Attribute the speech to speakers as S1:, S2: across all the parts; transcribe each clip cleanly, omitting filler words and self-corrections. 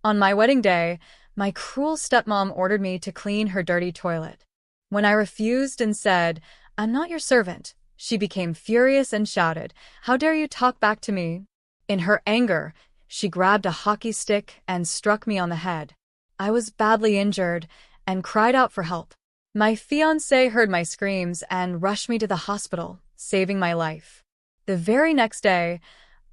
S1: On my wedding day, my cruel stepmom ordered me to clean her dirty toilet. When I refused and said, "I'm not your servant," she became furious and shouted, "How dare you talk back to me?" In her anger, she grabbed a hockey stick and struck me on the head. I was badly injured and cried out for help. My fiancé heard my screams and rushed me to the hospital, saving my life. The very next day,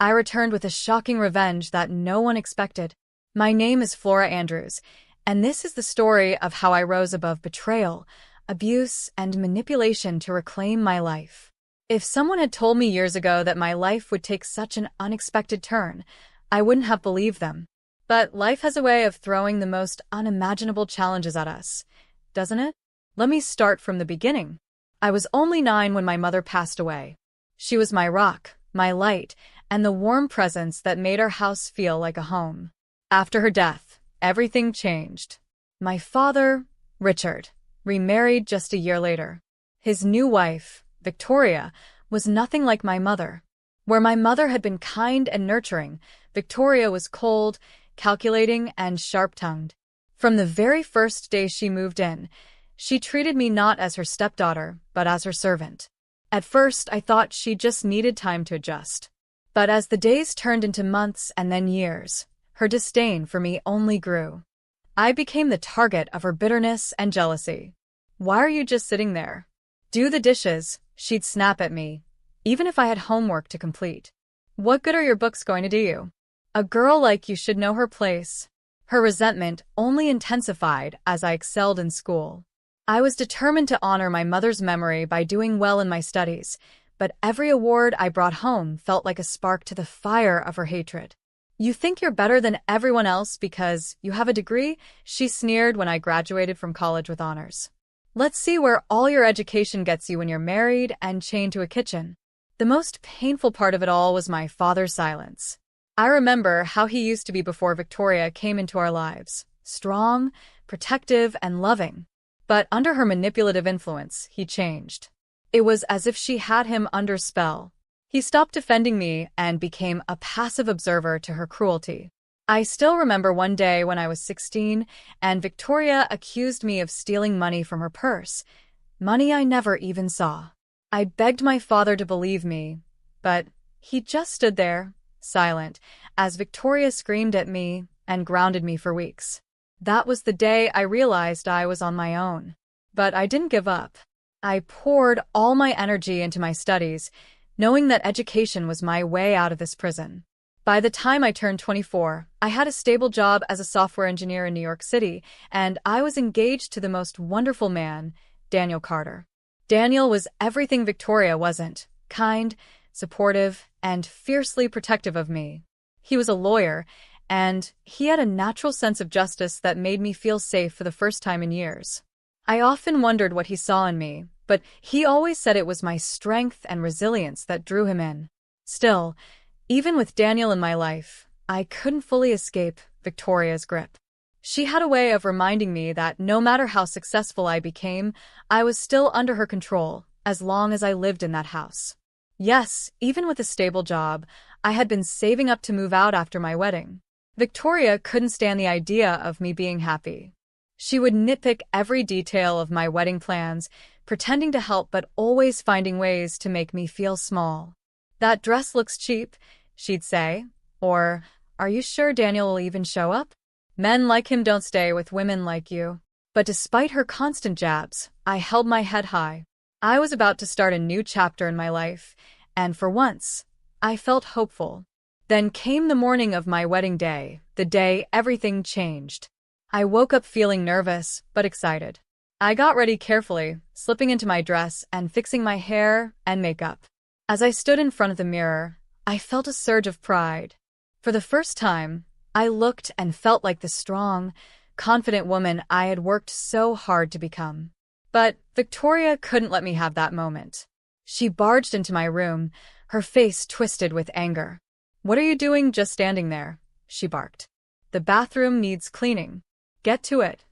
S1: I returned with a shocking revenge that no one expected. My name is Flora Andrews, and this is the story of how I rose above betrayal, abuse, and manipulation to reclaim my life. If someone had told me years ago that my life would take such an unexpected turn, I wouldn't have believed them. But life has a way of throwing the most unimaginable challenges at us, doesn't it? Let me start from the beginning. I was only 9 when my mother passed away. She was my rock, my light, and the warm presence that made our house feel like a home. After her death, everything changed. My father, Richard, remarried just a year later. His new wife, Victoria, was nothing like my mother. Where my mother had been kind and nurturing, Victoria was cold, calculating, and sharp-tongued. From the very first day she moved in, she treated me not as her stepdaughter, but as her servant. At first, I thought she just needed time to adjust. But as the days turned into months and then years, her disdain for me only grew. I became the target of her bitterness and jealousy. "Why are you just sitting there? Do the dishes," she'd snap at me, even if I had homework to complete. "What good are your books going to do you? A girl like you should know her place." Her resentment only intensified as I excelled in school. I was determined to honor my mother's memory by doing well in my studies, but every award I brought home felt like a spark to the fire of her hatred. "You think you're better than everyone else because you have a degree?" she sneered when I graduated from college with honors. "Let's see where all your education gets you when you're married and chained to a kitchen." The most painful part of it all was my father's silence. I remember how he used to be before Victoria came into our lives, strong, protective, and loving. But under her manipulative influence, he changed. It was as if she had him under spell. He stopped defending me and became a passive observer to her cruelty. I still remember one day when I was 16 and Victoria accused me of stealing money from her purse, money I never even saw. I begged my father to believe me, but he just stood there, silent, as Victoria screamed at me and grounded me for weeks. That was the day I realized I was on my own. But I didn't give up. I poured all my energy into my studies, knowing that education was my way out of this prison. By the time I turned 24, I had a stable job as a software engineer in New York City, and I was engaged to the most wonderful man, Daniel Carter. Daniel was everything Victoria wasn't: kind, supportive, and fiercely protective of me. He was a lawyer, and he had a natural sense of justice that made me feel safe for the first time in years. I often wondered what he saw in me, but he always said it was my strength and resilience that drew him in. Still, even with Daniel in my life, I couldn't fully escape Victoria's grip. She had a way of reminding me that no matter how successful I became, I was still under her control as long as I lived in that house. Yes, even with a stable job, I had been saving up to move out after my wedding. Victoria couldn't stand the idea of me being happy. She would nitpick every detail of my wedding plans, pretending to help but always finding ways to make me feel small. "That dress looks cheap," she'd say, or, "Are you sure Daniel will even show up? Men like him don't stay with women like you." But despite her constant jabs, I held my head high. I was about to start a new chapter in my life, and for once, I felt hopeful. Then came the morning of my wedding day, the day everything changed. I woke up feeling nervous, but excited. I got ready carefully, slipping into my dress and fixing my hair and makeup. As I stood in front of the mirror, I felt a surge of pride. For the first time, I looked and felt like the strong, confident woman I had worked so hard to become. But Victoria couldn't let me have that moment. She barged into my room, her face twisted with anger. "What are you doing just standing there?" she barked. "The bathroom needs cleaning. Get to it."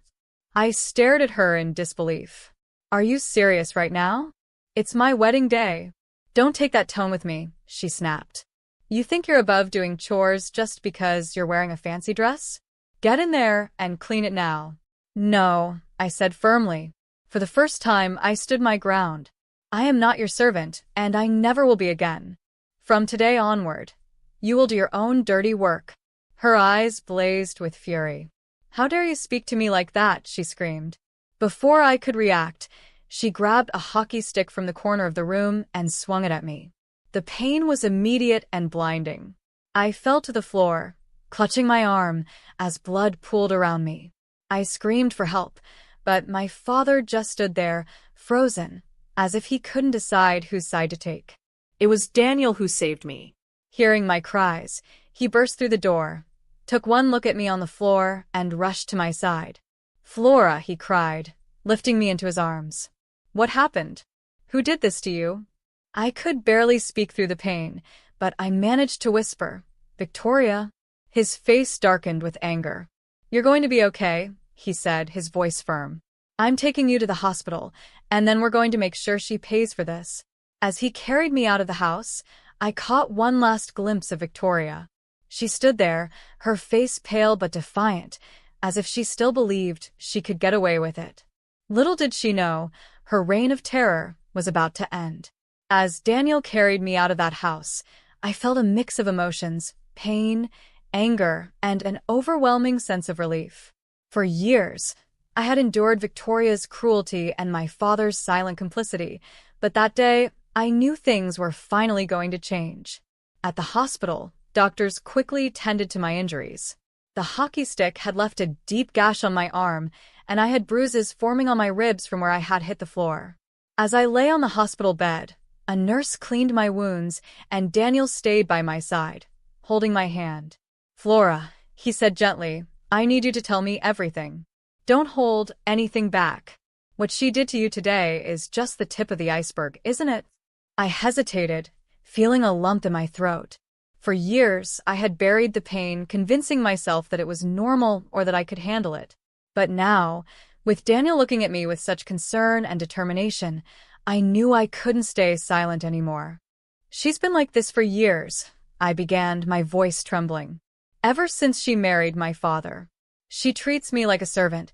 S1: I stared at her in disbelief. "Are you serious right now? It's my wedding day." "Don't take that tone with me," she snapped. "You think you're above doing chores just because you're wearing a fancy dress? Get in there and clean it now. No, I said firmly. For the first time, I stood my ground. I am not your servant, and I never will be again. From today onward, you will do your own dirty work. Her eyes blazed with fury. How dare you speak to me like that, she screamed. Before I could react, she grabbed a hockey stick from the corner of the room and swung it at me. The pain was immediate and blinding. I fell to the floor, clutching my arm as blood pooled around me. I screamed for help, but my father just stood there, frozen, as if he couldn't decide whose side to take.
S2: It was Daniel who saved me.
S1: Hearing my cries, he burst through the door, took one look at me on the floor, and rushed to my side. Flora, he cried, lifting me into his arms. What happened? Who did this to you? I could barely speak through the pain, but I managed to whisper, Victoria. His face darkened with anger. You're going to be okay, he said, his voice firm. I'm taking you to the hospital, and then we're going to make sure she pays for this. As he carried me out of the house, I caught one last glimpse of Victoria. She stood there, her face pale but defiant, as if she still believed she could get away with it. Little did she know, her reign of terror was about to end. As Daniel carried me out of that house, I felt a mix of emotions, pain, anger, and an overwhelming sense of relief. For years, I had endured Victoria's cruelty and my father's silent complicity, but that day, I knew things were finally going to change. At the hospital, doctors quickly tended to my injuries. The hockey stick had left a deep gash on my arm, and I had bruises forming on my ribs from where I had hit the floor. As I lay on the hospital bed, a nurse cleaned my wounds, and Daniel stayed by my side, holding my hand. Flora, he said gently, I need you to tell me everything. Don't hold anything back. What she did to you today is just the tip of the iceberg, isn't it? I hesitated, feeling a lump in my throat. For years, I had buried the pain, convincing myself that it was normal or that I could handle it. But now, with Daniel looking at me with such concern and determination, I knew I couldn't stay silent anymore. She's been like this for years, I began, my voice trembling. Ever since she married my father. She treats me like a servant,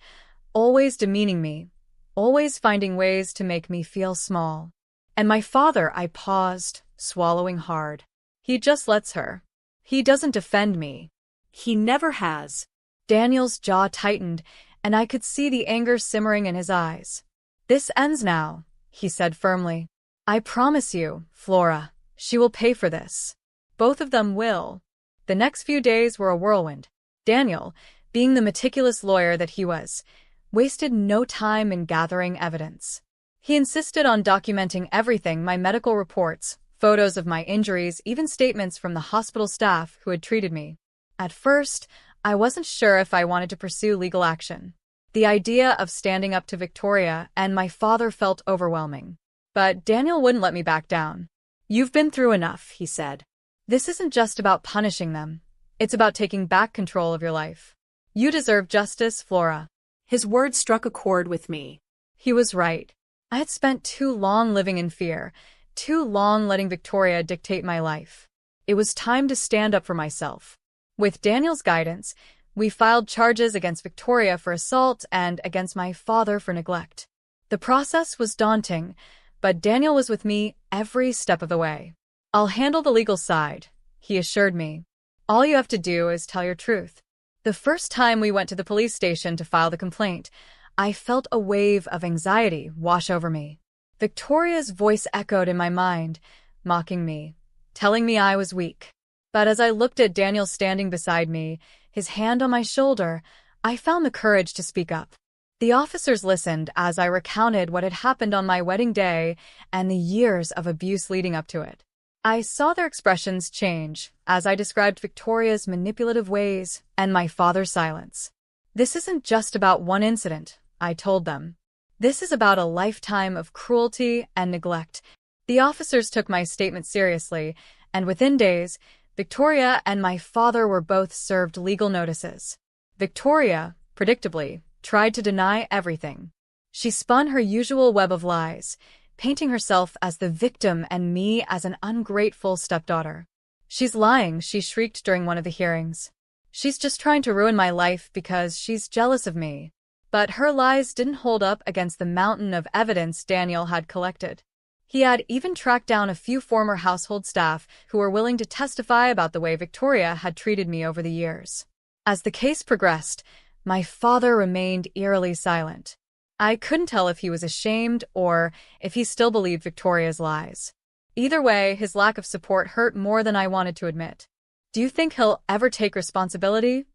S1: always demeaning me, always finding ways to make me feel small. And my father, I paused, swallowing hard. He just lets her. He doesn't defend me.
S2: He never has.
S1: Daniel's jaw tightened, and I could see the anger simmering in his eyes. This ends now, he said firmly. I promise you, Flora, she will pay for this. Both of them will. The next few days were a whirlwind. Daniel, being the meticulous lawyer that he was, wasted no time in gathering evidence. He insisted on documenting everything, my medical reports, photos of my injuries, even statements from the hospital staff who had treated me. At first, I wasn't sure if I wanted to pursue legal action. The idea of standing up to Victoria and my father felt overwhelming. But Daniel wouldn't let me back down. You've been through enough, he said. This isn't just about punishing them. It's about taking back control of your life. You deserve justice, Flora.
S2: His words struck a chord with me.
S1: He was right. I had spent too long living in fear, too long letting Victoria dictate my life. It was time to stand up for myself. With Daniel's guidance, we filed charges against Victoria for assault and against my father for neglect. The process was daunting, but Daniel was with me every step of the way. I'll handle the legal side, he assured me. All you have to do is tell your truth. The first time we went to the police station to file the complaint, I felt a wave of anxiety wash over me. Victoria's voice echoed in my mind, mocking me, telling me I was weak. But as I looked at Daniel standing beside me, his hand on my shoulder, I found the courage to speak up. The officers listened as I recounted what had happened on my wedding day and the years of abuse leading up to it. I saw their expressions change as I described Victoria's manipulative ways and my father's silence. This isn't just about one incident, I told them. This is about a lifetime of cruelty and neglect. The officers took my statement seriously, and within days, Victoria and my father were both served legal notices. Victoria, predictably, tried to deny everything. She spun her usual web of lies, painting herself as the victim and me as an ungrateful stepdaughter. She's lying, she shrieked during one of the hearings. She's just trying to ruin my life because she's jealous of me. But her lies didn't hold up against the mountain of evidence Daniel had collected. He had even tracked down a few former household staff who were willing to testify about the way Victoria had treated me over the years. As the case progressed, my father remained eerily silent. I couldn't tell if he was ashamed or if he still believed Victoria's lies. Either way, his lack of support hurt more than I wanted to admit. Do you think he'll ever take responsibility?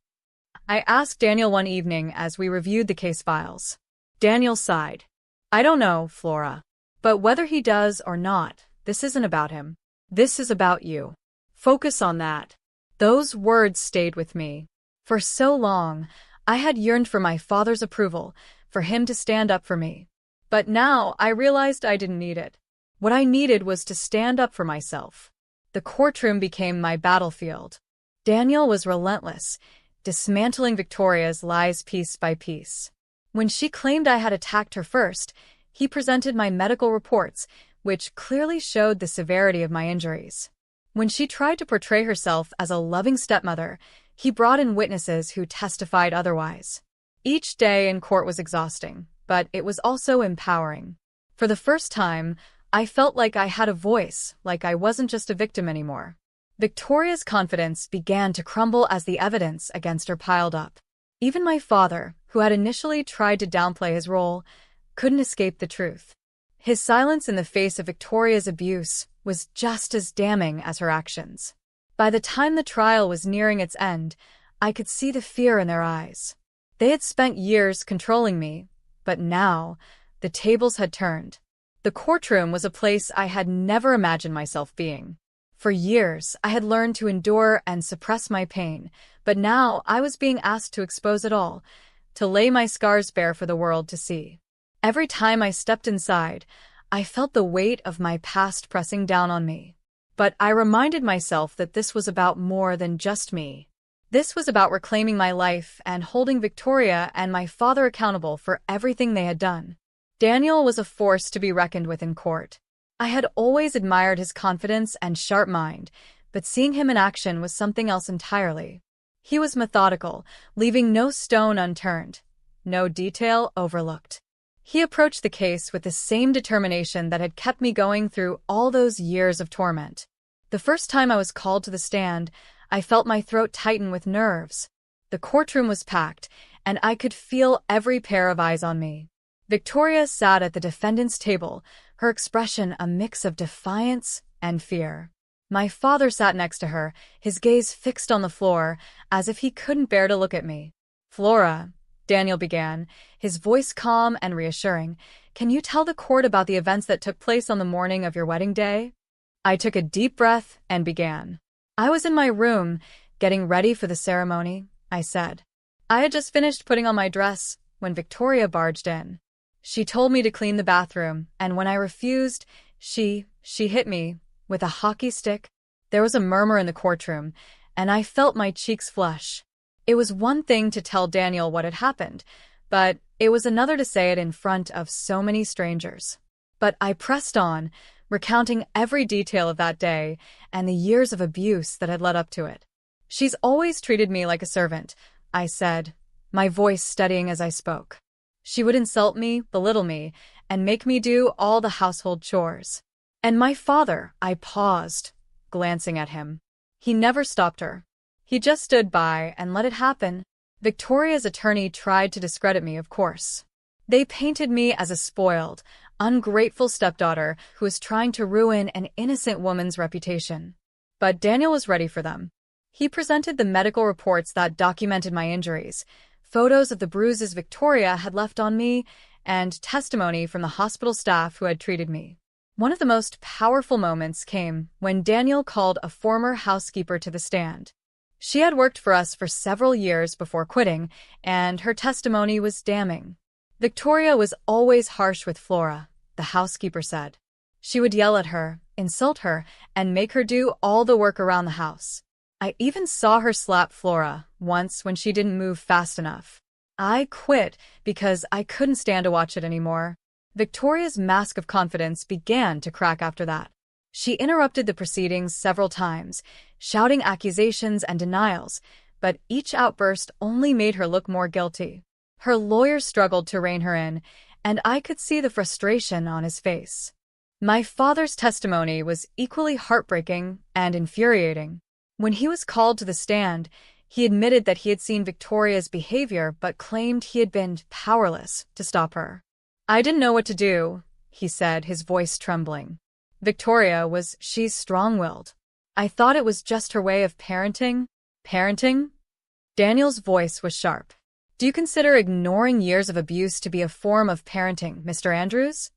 S1: I asked Daniel one evening as we reviewed the case files. Daniel sighed. I don't know, Flora. But whether he does or not, this isn't about him. This is about you. Focus on that. Those words stayed with me. For so long, I had yearned for my father's approval, for him to stand up for me. But now I realized I didn't need it. What I needed was to stand up for myself. The courtroom became my battlefield. Daniel was relentless, dismantling Victoria's lies piece by piece. When she claimed I had attacked her first, he presented my medical reports, which clearly showed the severity of my injuries. When she tried to portray herself as a loving stepmother, he brought in witnesses who testified otherwise. Each day in court was exhausting, but it was also empowering. For the first time, I felt like I had a voice, like I wasn't just a victim anymore. Victoria's confidence began to crumble as the evidence against her piled up. Even my father, who had initially tried to downplay his role, couldn't escape the truth. His silence in the face of Victoria's abuse was just as damning as her actions. By the time the trial was nearing its end, I could see the fear in their eyes. They had spent years controlling me, but now the tables had turned. The courtroom was a place I had never imagined myself being. For years, I had learned to endure and suppress my pain, but now I was being asked to expose it all, to lay my scars bare for the world to see. Every time I stepped inside, I felt the weight of my past pressing down on me. But I reminded myself that this was about more than just me. This was about reclaiming my life and holding Victoria and my father accountable for everything they had done. Daniel was a force to be reckoned with in court. I had always admired his confidence and sharp mind, but seeing him in action was something else entirely. He was methodical, leaving no stone unturned, no detail overlooked. He approached the case with the same determination that had kept me going through all those years of torment. The first time I was called to the stand, I felt my throat tighten with nerves. The courtroom was packed, and I could feel every pair of eyes on me. Victoria sat at the defendant's table, her expression a mix of defiance and fear. My father sat next to her, his gaze fixed on the floor, as if he couldn't bear to look at me. Flora, Daniel began, his voice calm and reassuring, can you tell the court about the events that took place on the morning of your wedding day? I took a deep breath and began. I was in my room, getting ready for the ceremony, I said. I had just finished putting on my dress when Victoria barged in. She told me to clean the bathroom, and when I refused, she hit me with a hockey stick. There was a murmur in the courtroom, and I felt my cheeks flush. It was one thing to tell Daniel what had happened, but it was another to say it in front of so many strangers. But I pressed on, recounting every detail of that day and the years of abuse that had led up to it. She's always treated me like a servant, I said, my voice steadying as I spoke. She would insult me, belittle me, and make me do all the household chores. And my father, I paused, glancing at him. He never stopped her. He just stood by and let it happen. Victoria's attorney tried to discredit me, of course. They painted me as a spoiled, ungrateful stepdaughter who was trying to ruin an innocent woman's reputation. But Daniel was ready for them. He presented the medical reports that documented my injuries, photos of the bruises Victoria had left on me, and testimony from the hospital staff who had treated me. One of the most powerful moments came when Daniel called a former housekeeper to the stand. She had worked for us for several years before quitting, and her testimony was damning. Victoria was always harsh with Flora, the housekeeper said. She would yell at her, insult her, and make her do all the work around the house. I even saw her slap Flora once when she didn't move fast enough. I quit because I couldn't stand to watch it anymore. Victoria's mask of confidence began to crack after that. She interrupted the proceedings several times, shouting accusations and denials, but each outburst only made her look more guilty. Her lawyer struggled to rein her in, and I could see the frustration on his face. My father's testimony was equally heartbreaking and infuriating. When he was called to the stand, he admitted that he had seen Victoria's behavior but claimed he had been powerless to stop her. "I didn't know what to do," he said, his voice trembling. She's strong-willed. I thought it was just her way of parenting." "Parenting?" Daniel's voice was sharp. "Do you consider ignoring years of abuse to be a form of parenting, Mr. Andrews?"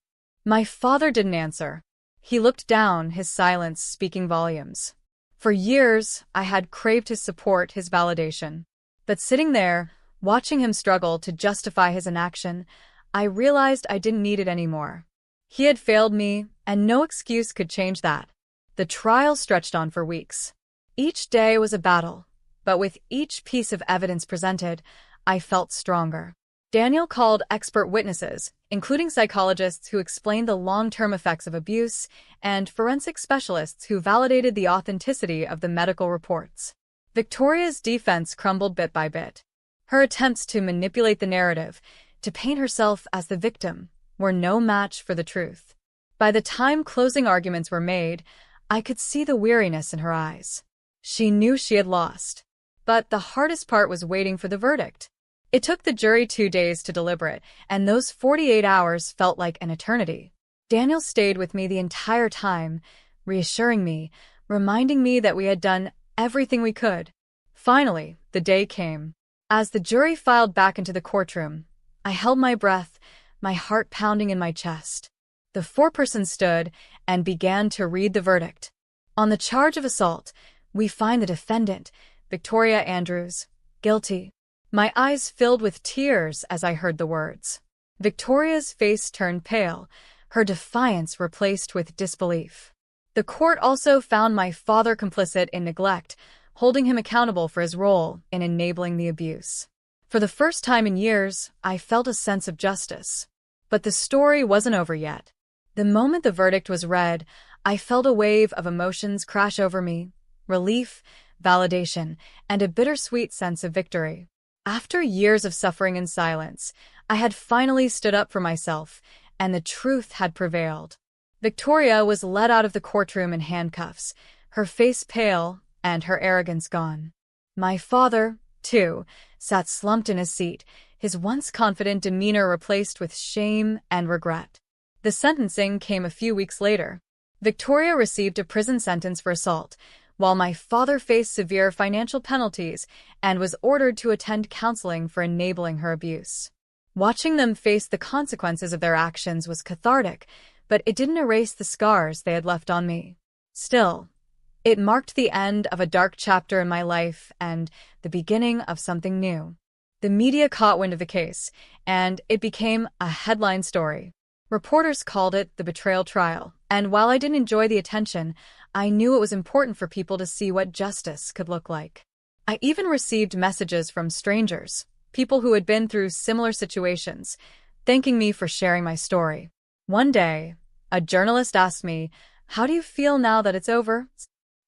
S1: My father didn't answer. He looked down, his silence speaking volumes. For years, I had craved his support, his validation. But sitting there, watching him struggle to justify his inaction, I realized I didn't need it anymore. He had failed me, and no excuse could change that. The trial stretched on for weeks. Each day was a battle, but with each piece of evidence presented, I felt stronger. Daniel called expert witnesses, including psychologists who explained the long-term effects of abuse and forensic specialists who validated the authenticity of the medical reports. Victoria's defense crumbled bit by bit. Her attempts to manipulate the narrative, to paint herself as the victim, were no match for the truth. By the time closing arguments were made, I could see the weariness in her eyes. She knew she had lost. But the hardest part was waiting for the verdict. It took the jury 2 days to deliberate, and those 48 hours felt like an eternity. Daniel stayed with me the entire time, reassuring me, reminding me that we had done everything we could. Finally, the day came. As the jury filed back into the courtroom, I held my breath, my heart pounding in my chest. The foreperson stood and began to read the verdict. On the charge of assault, we find the defendant, Victoria Andrews, guilty. My eyes filled with tears as I heard the words. Victoria's face turned pale, her defiance replaced with disbelief. The court also found my father complicit in neglect, holding him accountable for his role in enabling the abuse. For the first time in years, I felt a sense of justice. But the story wasn't over yet. The moment the verdict was read, I felt a wave of emotions crash over me: relief, validation, and a bittersweet sense of victory. After years of suffering and silence, I had finally stood up for myself, and the truth had prevailed. Victoria was led out of the courtroom in handcuffs, her face pale and her arrogance gone. My father, too, sat slumped in his seat, his once confident demeanor replaced with shame and regret. The sentencing came a few weeks later. Victoria received a prison sentence for assault, while my father faced severe financial penalties and was ordered to attend counseling for enabling her abuse. Watching them face the consequences of their actions was cathartic, but it didn't erase the scars they had left on me. Still, it marked the end of a dark chapter in my life and the beginning of something new. The media caught wind of the case, and it became a headline story. Reporters called it the betrayal trial, and while I didn't enjoy the attention, I knew it was important for people to see what justice could look like. I even received messages from strangers, people who had been through similar situations, thanking me for sharing my story. One day, a journalist asked me, "How do you feel now that it's over?"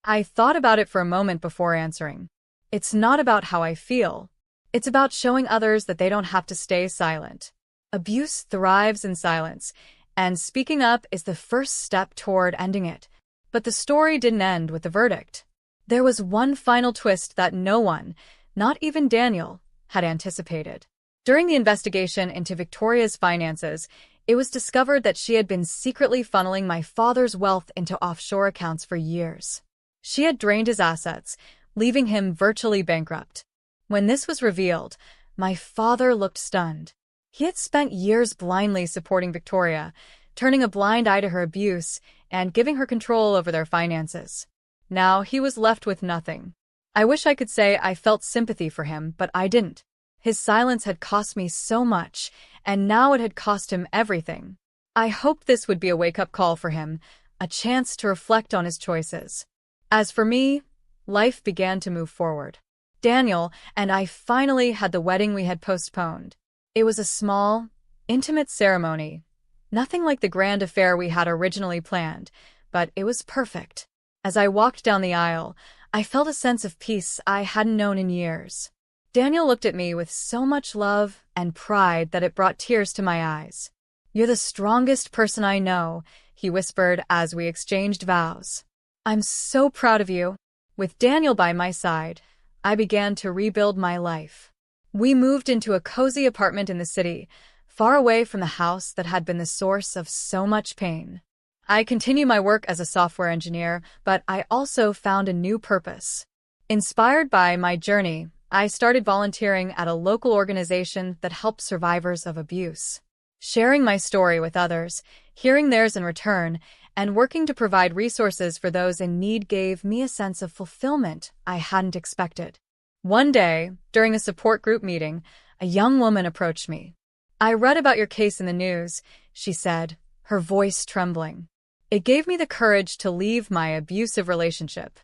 S1: I thought about it for a moment before answering. It's not about how I feel. It's about showing others that they don't have to stay silent. Abuse thrives in silence, and speaking up is the first step toward ending it. But the story didn't end with the verdict. There was one final twist that no one, not even Daniel, had anticipated. During the investigation into Victoria's finances, it was discovered that she had been secretly funneling my father's wealth into offshore accounts for years. She had drained his assets, leaving him virtually bankrupt. When this was revealed, my father looked stunned. He had spent years blindly supporting Victoria, turning a blind eye to her abuse and giving her control over their finances. Now he was left with nothing. I wish I could say I felt sympathy for him, but I didn't. His silence had cost me so much, and now it had cost him everything. I hoped this would be a wake-up call for him, a chance to reflect on his choices. As for me, life began to move forward. Daniel and I finally had the wedding we had postponed. It was a small, intimate ceremony. Nothing like the grand affair we had originally planned, but it was perfect. As I walked down the aisle, I felt a sense of peace I hadn't known in years. Daniel looked at me with so much love and pride that it brought tears to my eyes. "You're the strongest person I know," he whispered as we exchanged vows. "I'm so proud of you." With Daniel by my side, I began to rebuild my life. We moved into a cozy apartment in the city, far away from the house that had been the source of so much pain. I continue my work as a software engineer, but I also found a new purpose. Inspired by my journey, I started volunteering at a local organization that helps survivors of abuse. Sharing my story with others, hearing theirs in return, and working to provide resources for those in need gave me a sense of fulfillment I hadn't expected. One day, during a support group meeting, a young woman approached me. "I read about your case in the news," she said, her voice trembling. It gave me the courage to leave my abusive relationship.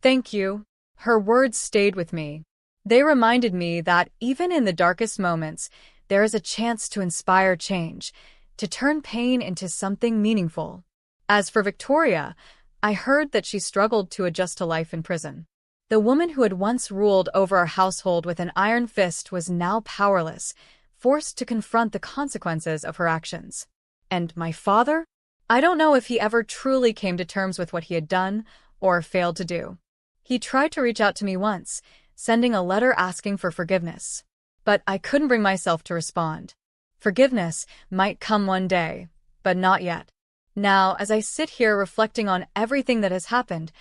S1: "Thank you." Her words stayed with me. They reminded me that even in the darkest moments, there is a chance to inspire change, to turn pain into something meaningful. As for Victoria, I heard that she struggled to adjust to life in prison. The woman who had once ruled over our household with an iron fist was now powerless, forced to confront the consequences of her actions. And my father? I don't know if he ever truly came to terms with what he had done or failed to do. He tried to reach out to me once, sending a letter asking for forgiveness. But I couldn't bring myself to respond. Forgiveness might come one day, but not yet. Now, as I sit here reflecting on everything that has happened,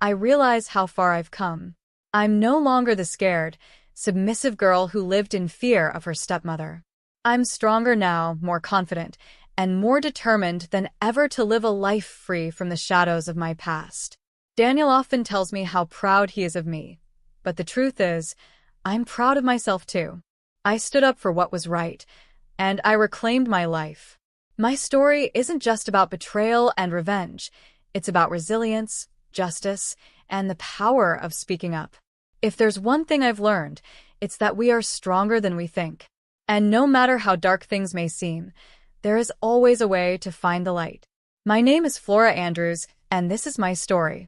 S1: I realize how far I've come. I'm no longer the scared, submissive girl who lived in fear of her stepmother. I'm stronger now, more confident, and more determined than ever to live a life free from the shadows of my past. Daniel often tells me how proud he is of me, but the truth is, I'm proud of myself too. I stood up for what was right, and I reclaimed my life. My story isn't just about betrayal and revenge. It's about resilience, justice, and the power of speaking up. If there's one thing I've learned, it's that we are stronger than we think. And no matter how dark things may seem, there is always a way to find the light. My name is Flora Andrews, and this is my story.